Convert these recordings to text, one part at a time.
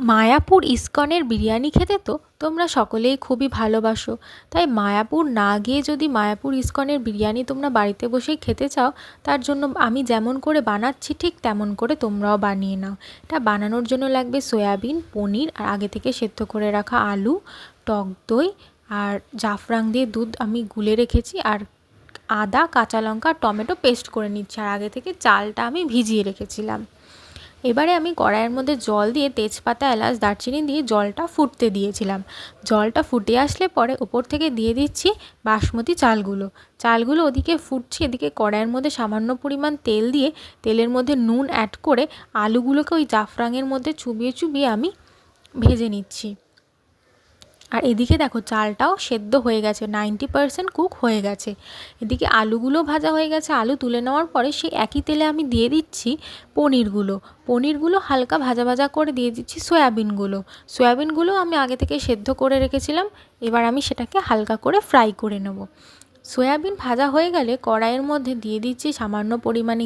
মায়াপুর ইস্কনের বিরিয়ানি খেতে তো তোমরা সকলেই খুবই ভালোবাসো। তাই মায়াপুর না গিয়ে যদি মায়াপুর ইস্কনের বিরিয়ানি তোমরা বাড়িতে বসেই খেতে চাও, তার জন্য আমি যেমন করে বানাচ্ছি ঠিক তেমন করে তোমরাও বানিয়ে নাও। এটা বানানোর জন্য লাগবে সয়াবিন, পনির আর আগে থেকে সেদ্ধ করে রাখা আলু, টক দই আর জাফরান দিয়ে দুধ আমি গুলে রেখেছি, আর আদা, কাঁচা লঙ্কা, টমেটো পেস্ট করে নিচ্ছি, আর আগে থেকে চালটা আমি ভিজিয়ে রেখেছিলাম। এবারে আমি কড়াইয়ের মধ্যে জল দিয়ে তেজপাতা, এলাচ, দারচিনি দিয়ে জলটা ফুটতে দিয়েছিলাম। জলটা ফুটে আসলে পরে ওপর থেকে দিয়ে দিচ্ছি বাসমতি চালগুলো ওদিকে ফুটছে, এদিকে কড়াইয়ের মধ্যে সামান্য পরিমাণ তেল দিয়ে তেলের মধ্যে নুন অ্যাড করে আলুগুলোকে ওই জাফরানের মধ্যে চুবিয়ে চুবিয়ে আমি ভেজে নিচ্ছি। আর এদিকে দেখো চালটাও সেদ্ধ হয়ে গেছে, 90% কুক হয়ে গেছে। এদিকে আলুগুলো ভাজা হয়ে গেছে। আলু তুলে নেওয়ার পরে সেই একই তেলে আমি দিয়ে দিচ্ছি পনিরগুলো হালকা ভাজা ভাজা করে দিয়ে দিচ্ছি সয়াবিনগুলো আমি আগে থেকে সেদ্ধ করে রেখেছিলাম। এবার আমি সেটাকে হালকা করে ফ্রাই করে নেব। সয়াবিন ভাজা হয়ে গেলে কড়াইয়ের মধ্যে দিয়ে দিচ্ছি সামান্য পরিমাণে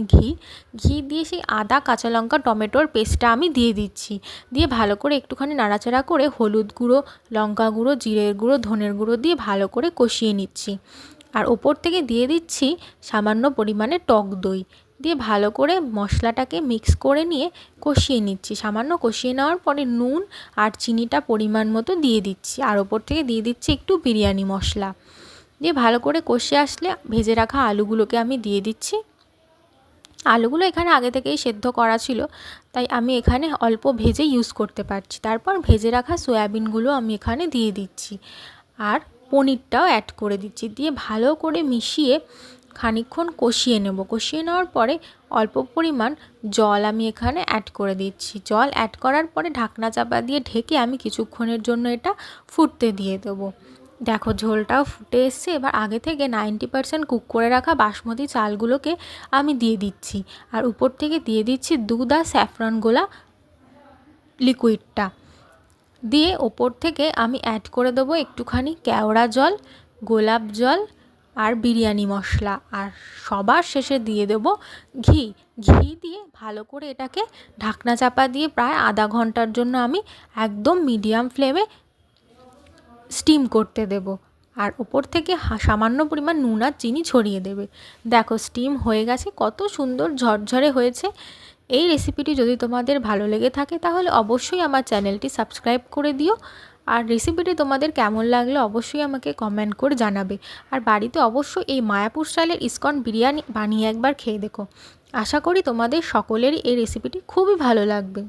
ঘি দিয়ে সেই আদা, কাঁচা লঙ্কা, টমেটোর পেস্টটা আমি দিয়ে দিচ্ছি। দিয়ে ভালো করে একটুখানি নাড়াচাড়া করে হলুদ গুঁড়ো, লঙ্কা গুঁড়ো, জিরের গুঁড়ো, ধনের গুঁড়ো দিয়ে ভালো করে কষিয়ে নিচ্ছি। আর ওপর থেকে দিয়ে দিচ্ছি সামান্য পরিমাণে টক দই দিয়ে ভালো করে মশলাটাকে মিক্স করে নিয়ে কষিয়ে নিচ্ছি। সামান্য কষিয়ে নেওয়ার পরে নুন আর চিনিটা পরিমাণ মতো দিয়ে দিচ্ছি, আর ওপর থেকে দিয়ে দিচ্ছি একটু বিরিয়ানি মশলা দিয়ে ভালো করে কষে আসলে ভেজে রাখা আলুগুলোকে আমি দিয়ে দিচ্ছি। আলুগুলো এখানে আগে থেকেই সেদ্ধ করা ছিল, তাই আমি এখানে অল্প ভেজে ইউজ করতে পারছি। তারপর ভেজে রাখা সয়াবিনগুলো আমি এখানে দিয়ে দিচ্ছি, আর পনিরটাও অ্যাড করে দিচ্ছি। দিয়ে ভালো করে মিশিয়ে খানিকক্ষণ কষিয়ে নেব। কষিয়ে নেওয়ার পরে অল্প পরিমাণ জল আমি এখানে অ্যাড করে দিচ্ছি। জল অ্যাড করার পরে ঢাকনা চাপা দিয়ে ঢেকে আমি কিছুক্ষণের জন্য এটা ফুটতে দিয়ে দেবো। দেখো ঝোলটাও ফুটে এসছে। এবার আগে থেকে 90% কুক করে রাখা বাসমতি চালগুলোকে আমি দিয়ে দিচ্ছি, আর উপর থেকে দিয়ে দিচ্ছি দুধ আর স্যাফরন গোলা লিকুইডটা। দিয়ে ওপর থেকে আমি অ্যাড করে দেবো একটুখানি কেওড়া জল, গোলাপ জল আর বিরিয়ানি মশলা, আর সবার শেষে দিয়ে দেবো ঘি। দিয়ে ভালো করে এটাকে ঢাকনা চাপা দিয়ে প্রায় আধা ঘন্টার জন্য আমি একদম মিডিয়াম ফ্লেমে স্টিম করতে দেব, আর ওপর থেকে সামান্য পরিমাণ নুন আর চিনি ছড়িয়ে দেবে। দেখো স্টিম হয়ে গেছে, কত সুন্দর ঝরঝরে হয়েছে। এই রেসিপিটি যদি তোমাদের ভালো লেগে থাকে তাহলে অবশ্যই আমার চ্যানেলটি সাবস্ক্রাইব করে দিও, আর রেসিপিটি তোমাদের কেমন লাগলো অবশ্যই আমাকে কমেন্ট করে জানাবে। আর বাড়িতে অবশ্যই এই মায়াপুর স্টাইলের ইস্কন বিরিয়ানি বানিয়ে একবার খেয়ে দেখো। আশা করি তোমাদের সকলেরই এই রেসিপিটি খুবই ভালো লাগবে।